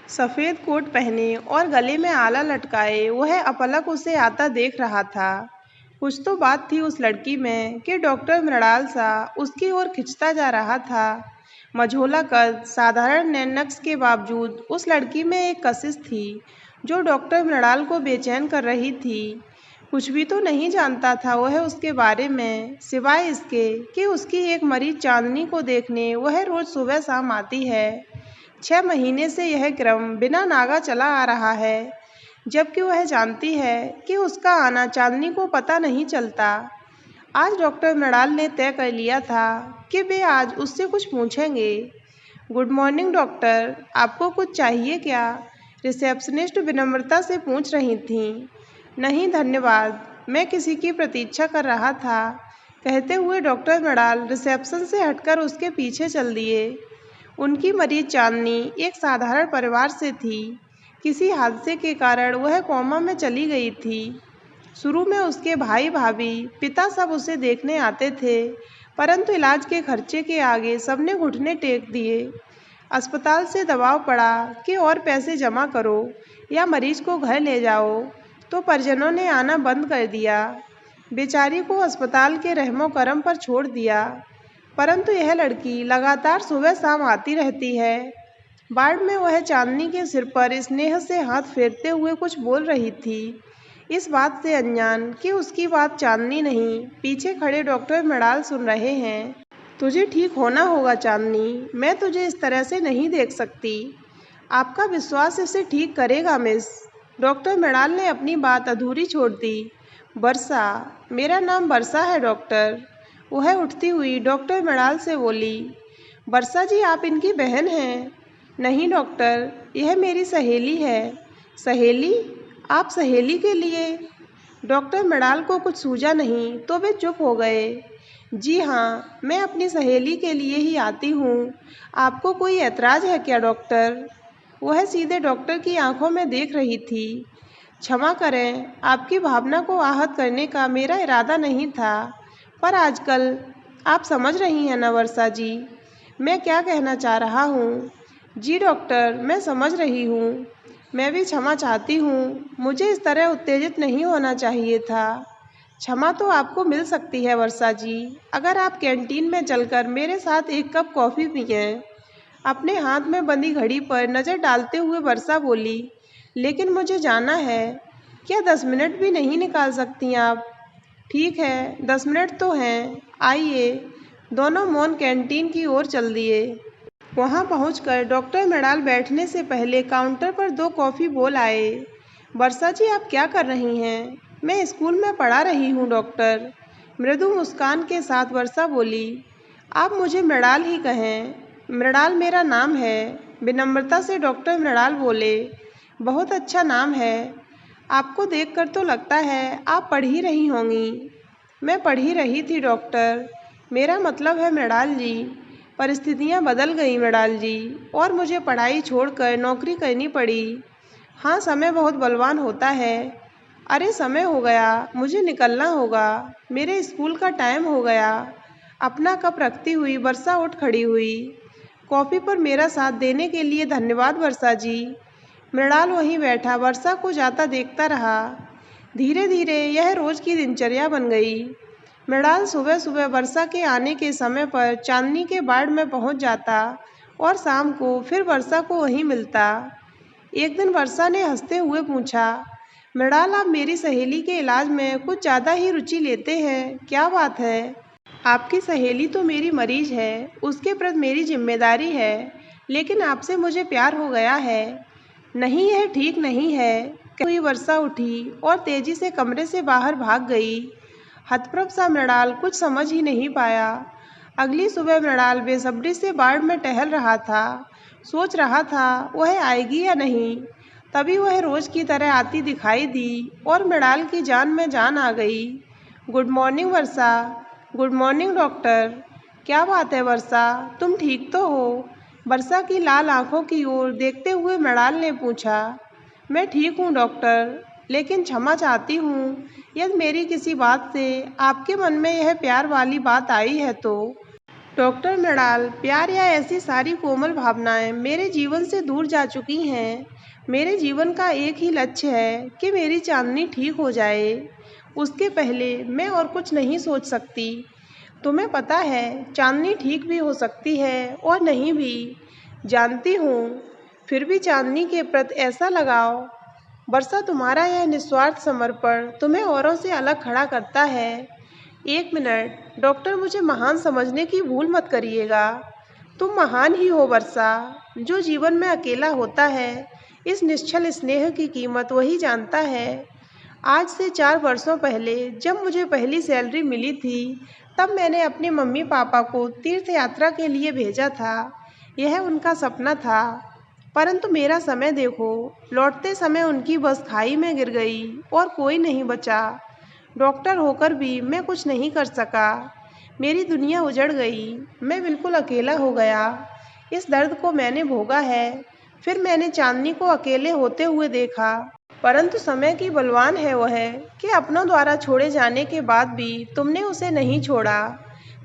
सफ़ेद कोट पहने और गले में आला लटकाए वह अपलक उसे आता देख रहा था। कुछ तो बात थी उस लड़की में कि डॉक्टर मृणाल सा उसकी ओर खिंचता जा रहा था। मझोला कद, साधारण नैनक्स के बावजूद उस लड़की में एक कशिश थी जो डॉक्टर मृणाल को बेचैन कर रही थी। कुछ भी तो नहीं जानता था वह उसके बारे में, सिवाय इसके कि उसकी एक मरीज चांदनी को देखने वह रोज सुबह शाम आती है। 6 महीने से यह क्रम बिना नागा चला आ रहा है, जबकि वह जानती है कि उसका आना चांदनी को पता नहीं चलता। आज डॉक्टर मृणाल ने तय कर लिया था कि वे आज उससे कुछ पूछेंगे। गुड मॉर्निंग डॉक्टर, आपको कुछ चाहिए क्या? रिसेप्शनिस्ट विनम्रता से पूछ रही थी। नहीं धन्यवाद, मैं किसी की प्रतीक्षा कर रहा था, कहते हुए डॉक्टर मृणाल रिसेप्शन से हटकर उसके पीछे चल दिए। उनकी मरीज चांदनी एक साधारण परिवार से थी। किसी हादसे के कारण वह कोमा में चली गई थी। शुरू में उसके भाई भाभी, पिता सब उसे देखने आते थे, परंतु इलाज के खर्चे के आगे सबने घुटने टेक दिए। अस्पताल से दबाव पड़ा कि और पैसे जमा करो या मरीज को घर ले जाओ, तो परिजनों ने आना बंद कर दिया। बेचारी को अस्पताल के रहमो करम पर छोड़ दिया। परंतु यह लड़की लगातार सुबह शाम आती रहती है। वार्ड में वह चांदनी के सिर पर स्नेह से हाथ फेरते हुए कुछ बोल रही थी, इस बात से अनजान कि उसकी बात चांदनी नहीं, पीछे खड़े डॉक्टर मृणाल सुन रहे हैं। तुझे ठीक होना होगा चांदनी, मैं तुझे इस तरह से नहीं देख सकती। आपका विश्वास इसे ठीक करेगा मिस। डॉक्टर मृणाल ने अपनी बात अधूरी छोड़ दी। वर्षा, मेरा नाम वर्षा है डॉक्टर। वह उठती हुई डॉक्टर मृणाल से बोली। वर्षा जी, आप इनकी बहन हैं? नहीं डॉक्टर, यह मेरी सहेली है। सहेली? आप सहेली के लिए? डॉक्टर मृणाल को कुछ सूझा नहीं तो वे चुप हो गए। जी हाँ, मैं अपनी सहेली के लिए ही आती हूँ। आपको कोई ऐतराज है क्या डॉक्टर? वह सीधे डॉक्टर की आंखों में देख रही थी। क्षमा करें, आपकी भावना को आहत करने का मेरा इरादा नहीं था, पर आजकल आप समझ रही हैं ना वर्षा जी, मैं क्या कहना चाह रहा हूँ। जी डॉक्टर, मैं समझ रही हूँ। मैं भी क्षमा चाहती हूँ, मुझे इस तरह उत्तेजित नहीं होना चाहिए था। क्षमा तो आपको मिल सकती है वर्षा जी, अगर आप कैंटीन में चलकर मेरे साथ एक कप कॉफ़ी पिएं। अपने हाथ में बंधी घड़ी पर नज़र डालते हुए वर्षा बोली। लेकिन मुझे जाना है। क्या 10 मिनट भी नहीं निकाल सकती आप? ठीक है, 10 मिनट तो हैं, आइए। दोनों मौन कैंटीन की ओर चल दिए। वहां पहुंचकर डॉक्टर मृणाल बैठने से पहले काउंटर पर 2 कॉफ़ी बोल आए। वर्षा जी, आप क्या कर रही हैं? मैं स्कूल में पढ़ा रही हूँ डॉक्टर। मृदु मुस्कान के साथ वर्षा बोली। आप मुझे मृणाल ही कहें, मृणाल मेरा नाम है, विनम्रता से डॉक्टर मृणाल बोले। बहुत अच्छा नाम है। आपको देखकर तो लगता है आप पढ़ ही रही होंगी। मैं पढ़ ही रही थी डॉक्टर, मेरा मतलब है मृणाल जी। परिस्थितियाँ बदल गई मृणाल जी, और मुझे पढ़ाई छोड़कर नौकरी करनी पड़ी। हाँ, समय बहुत बलवान होता है। अरे समय हो गया, मुझे निकलना होगा, मेरे स्कूल का टाइम हो गया। अपना कप रखती हुई वर्षा उठ खड़ी हुई। कॉफ़ी पर मेरा साथ देने के लिए धन्यवाद वर्षा जी। मृणाल वहीं बैठा वर्षा को जाता देखता रहा। धीरे धीरे यह रोज की दिनचर्या बन गई। मृणाल सुबह सुबह वर्षा के आने के समय पर चांदनी के वार्ड में पहुंच जाता और शाम को फिर वर्षा को वहीं मिलता। एक दिन वर्षा ने हंसते हुए पूछा, मृणाल, आप मेरी सहेली के इलाज में कुछ ज़्यादा ही रुचि लेते हैं, क्या बात है? आपकी सहेली तो मेरी मरीज है, उसके प्रति मेरी जिम्मेदारी है, लेकिन आपसे मुझे प्यार हो गया है। नहीं, यह ठीक नहीं है। कहते हुई वर्षा उठी और तेजी से कमरे से बाहर भाग गई। हतप्रभ सा मृणाल कुछ समझ ही नहीं पाया। अगली सुबह मृणाल बेसब्री से वार्ड में टहल रहा था, सोच रहा था वह आएगी या नहीं। तभी वह रोज की तरह आती दिखाई दी और मृणाल की जान में जान आ गई। Good morning Varsha. Good morning doctor. क्या बात है वर्षा, तुम ठीक तो हो? वर्षा की लाल आंखों की ओर देखते हुए मृणाल ने पूछा। मैं ठीक हूँ डॉक्टर, लेकिन क्षमा चाहती हूँ यदि मेरी किसी बात से आपके मन में यह प्यार वाली बात आई है तो। डॉक्टर मृणाल, प्यार या ऐसी सारी कोमल भावनाएं मेरे जीवन से दूर जा चुकी हैं। मेरे जीवन का एक ही लक्ष्य है कि मेरी चांदनी ठीक हो जाए। उसके पहले मैं और कुछ नहीं सोच सकती। तुम्हें पता है, चांदनी ठीक भी हो सकती है और नहीं भी, जानती हूँ। फिर भी चांदनी के प्रति ऐसा लगाव। वर्षा, तुम्हारा यह निस्वार्थ समर्पण तुम्हें औरों से अलग खड़ा करता है। एक मिनट डॉक्टर, मुझे महान समझने की भूल मत करिएगा। तुम महान ही हो वर्षा। जो जीवन में अकेला होता है, इस निश्चल स्नेह की कीमत वही जानता है। आज से 4 वर्षों पहले जब मुझे पहली सैलरी मिली थी, तब मैंने अपने मम्मी पापा को तीर्थ यात्रा के लिए भेजा था। यह उनका सपना था। परंतु मेरा समय देखो, लौटते समय उनकी बस खाई में गिर गई और कोई नहीं बचा। डॉक्टर होकर भी मैं कुछ नहीं कर सका। मेरी दुनिया उजड़ गई। मैं बिल्कुल अकेला हो गया। इस दर्द को मैंने भोगा है। फिर मैंने चांदनी को अकेले होते हुए देखा। परंतु समय की बलवान है वह, कि अपनों द्वारा छोड़े जाने के बाद भी तुमने उसे नहीं छोड़ा।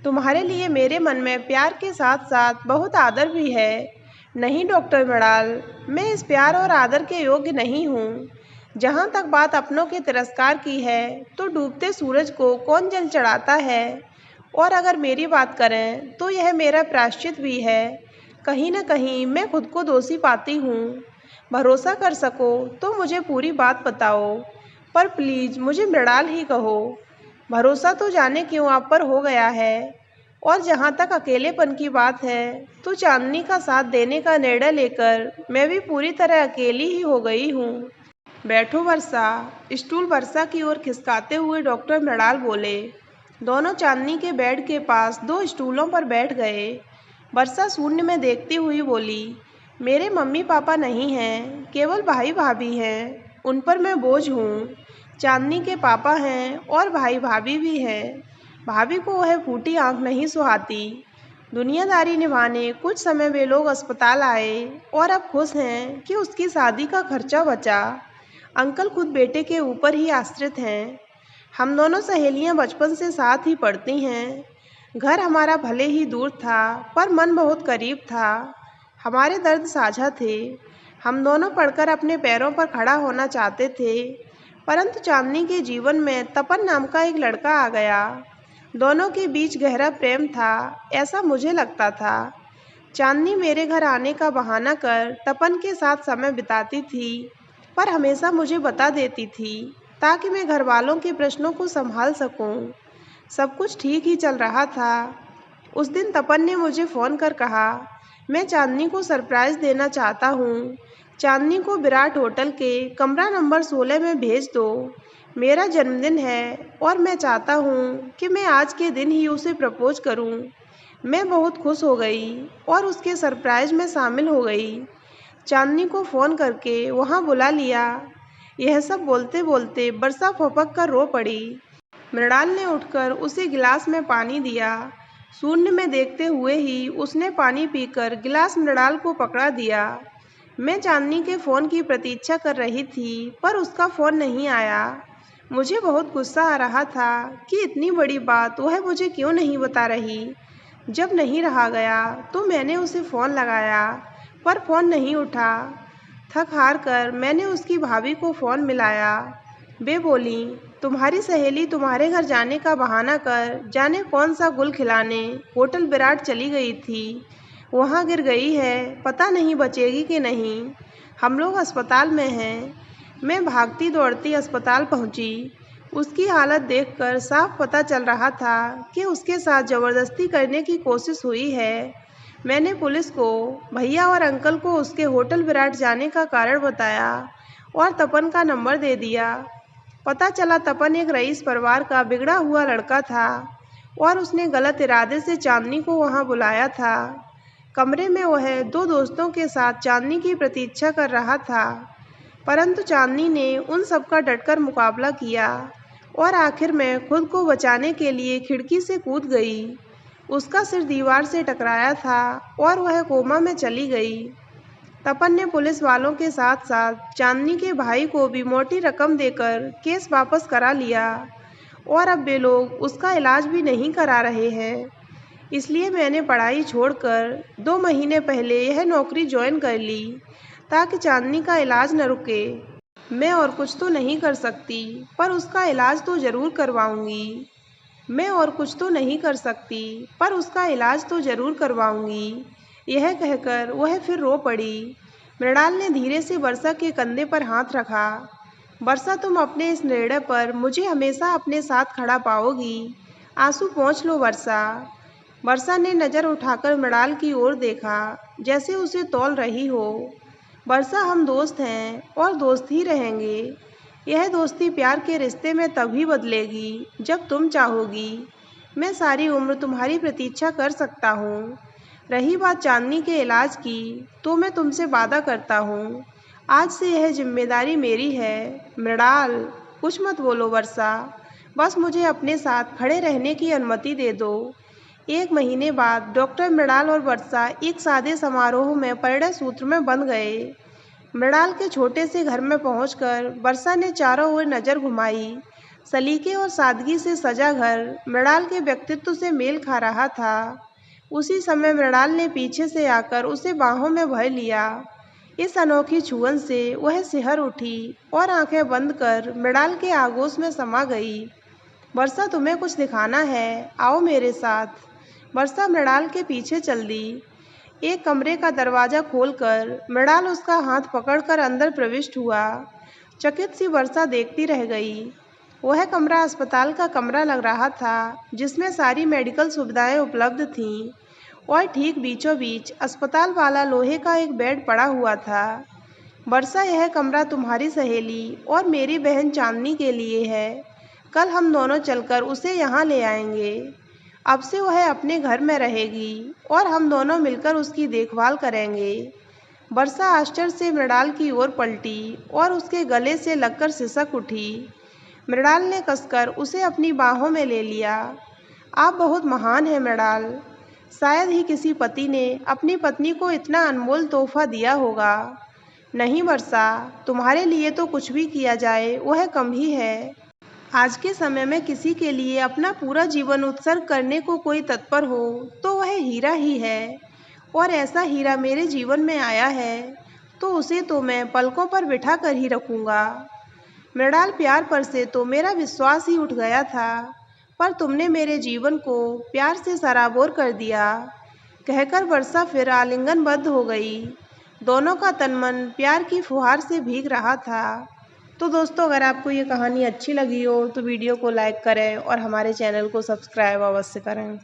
तुम्हारे लिए मेरे मन में प्यार के साथ साथ बहुत आदर भी है। नहीं डॉक्टर मृणाल, मैं इस प्यार और आदर के योग्य नहीं हूँ। जहाँ तक बात अपनों के तिरस्कार की है, तो डूबते सूरज को कौन जल चढ़ाता है। और अगर मेरी बात करें तो यह मेरा प्रायश्चित भी है। कहीं न कहीं मैं खुद को दोषी पाती हूँ। भरोसा कर सको तो मुझे पूरी बात बताओ, पर प्लीज मुझे मृणाल ही कहो। भरोसा तो जाने क्यों आप पर हो गया है। और जहाँ तक अकेलेपन की बात है, तो चांदनी का साथ देने का निर्णय लेकर मैं भी पूरी तरह अकेली ही हो गई हूँ। बैठो वर्षा। स्टूल वर्षा की ओर खिसकाते हुए डॉक्टर मृणाल बोले। दोनों चांदनी के बेड के पास 2 स्टूलों पर बैठ गए। वर्षा शून्य में देखती हुई बोली, मेरे मम्मी पापा नहीं हैं, केवल भाई भाभी हैं। उन पर मैं बोझ हूँ। चांदनी के पापा हैं और भाई भाभी भी हैं। भाभी को वह फूटी आंख नहीं सुहाती। दुनियादारी निभाने कुछ समय वे लोग अस्पताल आए और अब खुश हैं कि उसकी शादी का खर्चा बचा। अंकल खुद बेटे के ऊपर ही आश्रित हैं। हम दोनों सहेलियां बचपन से साथ ही पढ़ती हैं। घर हमारा भले ही दूर था, पर मन बहुत करीब था। हमारे दर्द साझा थे। हम दोनों पढ़कर अपने पैरों पर खड़ा होना चाहते थे। परंतु चांदनी के जीवन में तपन नाम का एक लड़का आ गया। दोनों के बीच गहरा प्रेम था, ऐसा मुझे लगता था। चांदनी मेरे घर आने का बहाना कर तपन के साथ समय बिताती थी, पर हमेशा मुझे बता देती थी, ताकि मैं घर वालों के प्रश्नों को संभाल सकूं। सब कुछ ठीक ही चल रहा था। उस दिन तपन ने मुझे फ़ोन कर कहा, मैं चांदनी को सरप्राइज़ देना चाहता हूँ। चांदनी को विराट होटल के कमरा नंबर 16 में भेज दो। मेरा जन्मदिन है और मैं चाहता हूँ कि मैं आज के दिन ही उसे प्रपोज़ करूँ। मैं बहुत खुश हो गई और उसके सरप्राइज़ में शामिल हो गई। चांदनी को फ़ोन करके वहाँ बुला लिया। यह सब बोलते बोलते वर्षा फपक कर रो पड़ी। मृणाल ने उठकर उसे गिलास में पानी दिया। शून्य में देखते हुए ही उसने पानी पीकर गिलास मृणाल को पकड़ा दिया। मैं चांदनी के फ़ोन की प्रतीक्षा कर रही थी, पर उसका फ़ोन नहीं आया। मुझे बहुत गुस्सा आ रहा था कि इतनी बड़ी बात वह मुझे क्यों नहीं बता रही। जब नहीं रहा गया तो मैंने उसे फ़ोन लगाया, पर फ़ोन नहीं उठा। थक हार कर मैंने उसकी भाभी को फ़ोन मिलाया। वे बोलीं, तुम्हारी सहेली तुम्हारे घर जाने का बहाना कर जाने कौन सा गुल खिलाने होटल विराट चली गई थी। वहाँ गिर गई है, पता नहीं बचेगी कि नहीं। हम लोग अस्पताल में हैं। मैं भागती दौड़ती अस्पताल पहुँची। उसकी हालत देखकर साफ पता चल रहा था कि उसके साथ ज़बरदस्ती करने की कोशिश हुई है। मैंने पुलिस को, भैया और अंकल को उसके होटल विराट जाने का कारण बताया और तपन का नंबर दे दिया। पता चला तपन एक रईस परिवार का बिगड़ा हुआ लड़का था और उसने गलत इरादे से चांदनी को वहां बुलाया था। कमरे में वह 2 दोस्तों के साथ चांदनी की प्रतीक्षा कर रहा था, परंतु चांदनी ने उन सबका डटकर मुकाबला किया और आखिर में खुद को बचाने के लिए खिड़की से कूद गई। उसका सिर दीवार से टकराया था और वह कोमा में चली गई। तपन ने पुलिस वालों के साथ साथ चांदनी के भाई को भी मोटी रकम देकर केस वापस करा लिया और अब वे लोग उसका इलाज भी नहीं करा रहे हैं। इसलिए मैंने पढ़ाई छोड़कर 2 महीने पहले यह नौकरी ज्वाइन कर ली ताकि चांदनी का इलाज न रुके। मैं और कुछ तो नहीं कर सकती, पर उसका इलाज तो ज़रूर करवाऊंगी। मैं और कुछ तो नहीं कर सकती, पर उसका इलाज तो ज़रूर करवाऊंगी। यह कहकर वह फिर रो पड़ी। मृणाल ने धीरे से वर्षा के कंधे पर हाथ रखा। वर्षा, तुम अपने इस निर्णय पर मुझे हमेशा अपने साथ खड़ा पाओगी। आंसू पोंछ लो वर्षा। वर्षा ने नज़र उठाकर मृणाल की ओर देखा, जैसे उसे तौल रही हो। वर्षा, हम दोस्त हैं और दोस्त ही रहेंगे। यह दोस्ती प्यार के रिश्ते में तभी बदलेगी जब तुम चाहोगी। मैं सारी उम्र तुम्हारी प्रतीक्षा कर सकता हूँ। रही बात चांदनी के इलाज की, तो मैं तुमसे वादा करता हूँ, आज से यह जिम्मेदारी मेरी है। मृणाल, कुछ मत बोलो वर्षा, बस मुझे अपने साथ खड़े रहने की अनुमति दे दो। 1 महीने बाद डॉक्टर मृणाल और वर्षा एक सादे समारोह में परिणय सूत्र में बंध गए। मृणाल के छोटे से घर में पहुंचकर वर्षा ने चारों ओर नज़र घुमाई। सलीके और सादगी से सजा घर मृणाल के व्यक्तित्व से मेल खा रहा था। उसी समय मृणाल ने पीछे से आकर उसे बाहों में भर लिया। इस अनोखी छुअन से वह सिहर उठी और आंखें बंद कर मृणाल के आगोश में समा गई। वर्षा, तुम्हें कुछ दिखाना है, आओ मेरे साथ। वर्षा मृणाल के पीछे चल दी। एक कमरे का दरवाज़ा खोलकर मृणाल उसका हाथ पकड़कर अंदर प्रविष्ट हुआ। चकित सी वर्षा देखती रह गई। वह कमरा अस्पताल का कमरा लग रहा था, जिसमें सारी मेडिकल सुविधाएं उपलब्ध थीं, और ठीक बीचों बीच अस्पताल वाला लोहे का एक बेड पड़ा हुआ था। वर्षा, यह कमरा तुम्हारी सहेली और मेरी बहन चांदनी के लिए है। कल हम दोनों चलकर उसे यहाँ ले आएंगे। अब से वह अपने घर में रहेगी और हम दोनों मिलकर उसकी देखभाल करेंगे। वर्षा आश्चर्य से मृणाल की ओर पलटी और उसके गले से लगकर सिसक उठी। मृणाल ने कसकर उसे अपनी बाहों में ले लिया। आप बहुत महान हैं मृणाल। शायद ही किसी पति ने अपनी पत्नी को इतना अनमोल तोहफा दिया होगा। नहीं वर्षा, तुम्हारे लिए तो कुछ भी किया जाए वह कम ही है। आज के समय में किसी के लिए अपना पूरा जीवन उत्सर्ग करने को कोई तत्पर हो तो वह हीरा ही है, और ऐसा हीरा मेरे जीवन में आया है तो उसे तो मैं पलकों पर बिठा कर ही रखूँगा। मृणाल, प्यार पर से तो मेरा विश्वास ही उठ गया था, पर तुमने मेरे जीवन को प्यार से सराबोर कर दिया। कहकर वर्षा फिर आलिंगनबद्ध हो गई। दोनों का तन मन प्यार की फुहार से भीग रहा था। तो दोस्तों, अगर आपको ये कहानी अच्छी लगी हो तो वीडियो को लाइक करें और हमारे चैनल को सब्सक्राइब अवश्य करें।